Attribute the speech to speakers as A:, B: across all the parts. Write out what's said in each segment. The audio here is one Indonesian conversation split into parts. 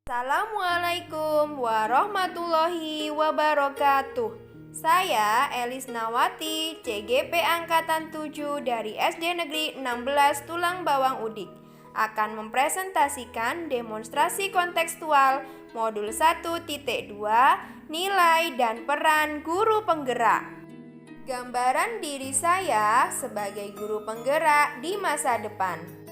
A: Assalamualaikum warahmatullahi wabarakatuh. Saya Elis Nawati, CGP Angkatan 7 dari SD Negeri 16 Tulang Bawang Udik, akan mempresentasikan demonstrasi kontekstual Modul 1.2 Nilai dan Peran Guru Penggerak. Gambaran diri saya sebagai guru penggerak di masa depan.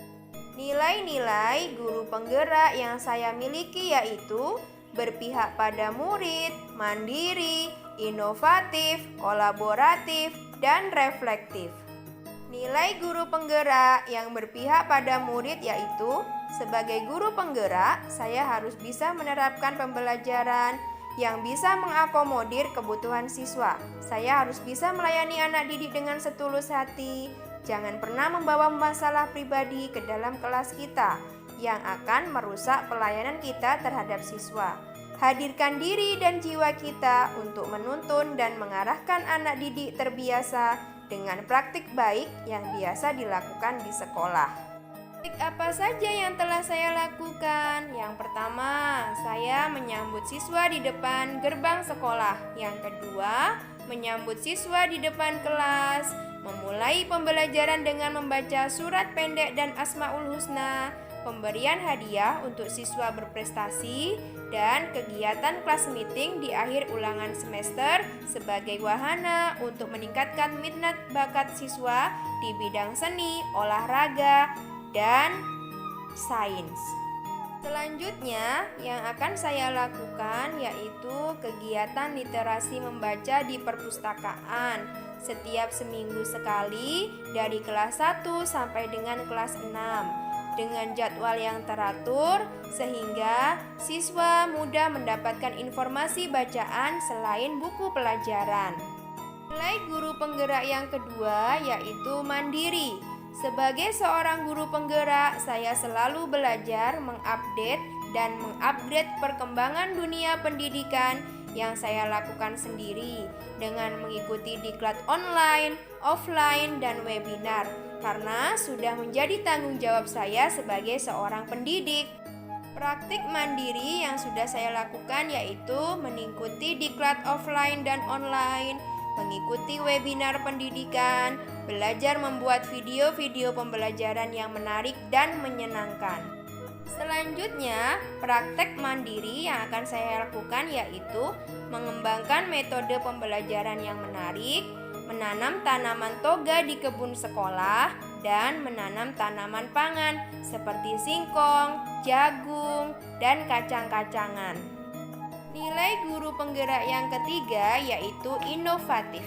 A: Nilai-nilai guru penggerak yang saya miliki yaitu berpihak pada murid, mandiri, inovatif, kolaboratif, dan reflektif. Nilai guru penggerak yang berpihak pada murid yaitu sebagai guru penggerak, saya harus bisa menerapkan pembelajaran yang bisa mengakomodir kebutuhan siswa. Saya harus bisa melayani anak didik dengan setulus hati. Jangan pernah membawa masalah pribadi ke dalam kelas kita yang akan merusak pelayanan kita terhadap siswa. Hadirkan diri dan jiwa kita untuk menuntun dan mengarahkan anak didik terbiasa dengan praktik baik yang biasa dilakukan di sekolah. Praktik apa saja yang telah saya lakukan? Yang pertama, saya menyambut siswa di depan gerbang sekolah. Yang kedua, menyambut siswa di depan kelas. Memulai pembelajaran dengan membaca surat pendek dan Asmaul Husna, pemberian hadiah untuk siswa berprestasi, dan kegiatan kelas meeting di akhir ulangan semester sebagai wahana untuk meningkatkan minat bakat siswa di bidang seni, olahraga, dan sains. Selanjutnya yang akan saya lakukan yaitu kegiatan literasi membaca di perpustakaan setiap seminggu sekali dari kelas 1 sampai dengan kelas 6 dengan jadwal yang teratur sehingga siswa mudah mendapatkan informasi bacaan selain buku pelajaran. Nilai guru penggerak yang kedua yaitu mandiri. Sebagai seorang guru penggerak, saya selalu belajar mengupdate dan mengupgrade perkembangan dunia pendidikan yang saya lakukan sendiri dengan mengikuti diklat online, offline, dan webinar karena sudah menjadi tanggung jawab saya sebagai seorang pendidik. Praktik mandiri yang sudah saya lakukan yaitu mengikuti diklat offline dan online, mengikuti webinar pendidikan, belajar membuat video-video pembelajaran yang menarik dan menyenangkan. Selanjutnya, praktek mandiri yang akan saya lakukan yaitu mengembangkan metode pembelajaran yang menarik, menanam tanaman toga di kebun sekolah, dan menanam tanaman pangan seperti singkong, jagung, dan kacang-kacangan. Nilai guru penggerak yang ketiga yaitu inovatif.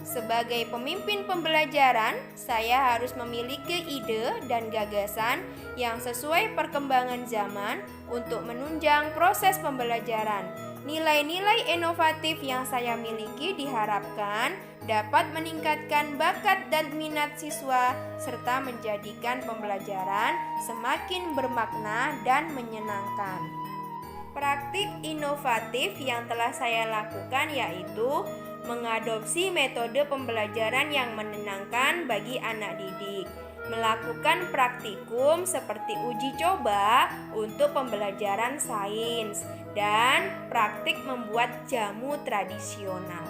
A: Sebagai pemimpin pembelajaran, saya harus memiliki ide dan gagasan yang sesuai perkembangan zaman untuk menunjang proses pembelajaran. Nilai-nilai inovatif yang saya miliki diharapkan dapat meningkatkan bakat dan minat siswa serta menjadikan pembelajaran semakin bermakna dan menyenangkan. Praktik inovatif yang telah saya lakukan yaitu mengadopsi metode pembelajaran yang menyenangkan bagi anak didik, melakukan praktikum seperti uji coba untuk pembelajaran sains, dan praktik membuat jamu tradisional.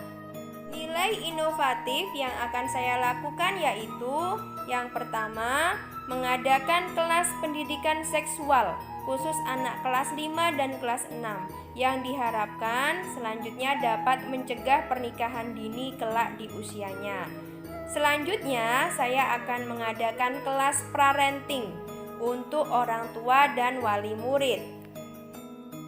A: Nilai inovatif yang akan saya lakukan yaitu yang pertama, mengadakan kelas pendidikan seksual khusus anak kelas 5 dan kelas 6 yang diharapkan selanjutnya dapat mencegah pernikahan dini kelak di usianya. Selanjutnya, saya akan mengadakan kelas parenting untuk orang tua dan wali murid.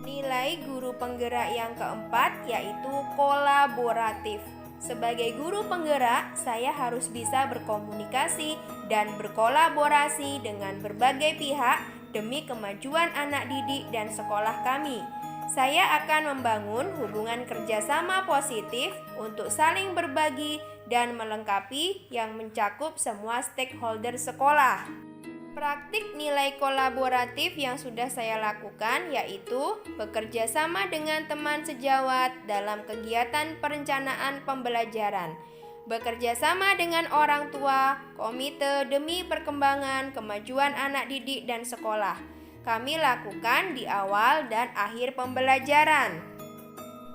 A: Nilai guru penggerak yang keempat yaitu kolaboratif. Sebagai guru penggerak, saya harus bisa berkomunikasi dan berkolaborasi dengan berbagai pihak demi kemajuan anak didik dan sekolah kami. Saya akan membangun hubungan kerjasama positif untuk saling berbagi dan melengkapi yang mencakup semua stakeholder sekolah. Praktik nilai kolaboratif yang sudah saya lakukan yaitu bekerja sama dengan teman sejawat dalam kegiatan perencanaan pembelajaran, bekerja sama dengan orang tua, komite demi perkembangan kemajuan anak didik dan sekolah. kami lakukan di awal dan akhir pembelajaran.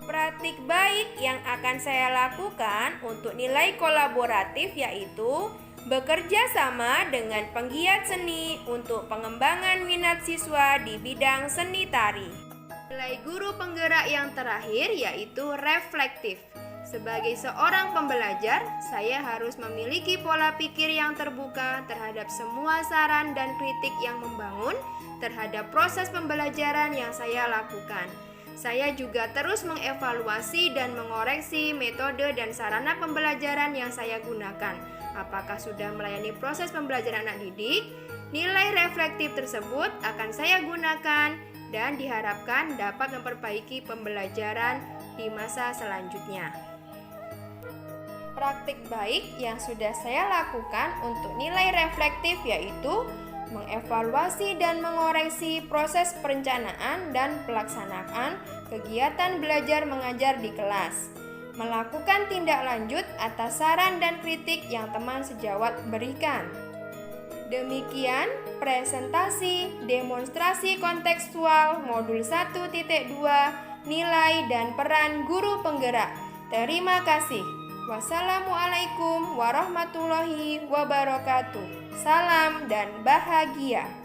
A: Praktik baik yang akan saya lakukan untuk nilai kolaboratif yaitu bekerja sama dengan penggiat seni untuk pengembangan minat siswa di bidang seni tari. Nilai guru penggerak yang terakhir yaitu reflektif. Sebagai seorang pembelajar, saya harus memiliki pola pikir yang terbuka terhadap semua saran dan kritik yang membangun terhadap proses pembelajaran yang saya lakukan. Saya juga terus mengevaluasi dan mengoreksi metode dan sarana pembelajaran yang saya gunakan. Apakah sudah melayani proses pembelajaran anak didik? Nilai reflektif tersebut akan saya gunakan dan diharapkan dapat memperbaiki pembelajaran di masa selanjutnya. Praktik baik yang sudah saya lakukan untuk nilai reflektif yaitu mengevaluasi dan mengoreksi proses perencanaan dan pelaksanaan kegiatan belajar mengajar di kelas, melakukan tindak lanjut atas saran dan kritik yang teman sejawat berikan. Demikian presentasi demonstrasi kontekstual modul 1.2 nilai dan peran guru penggerak. Terima kasih. Wassalamualaikum warahmatullahi wabarakatuh. Salam dan bahagia.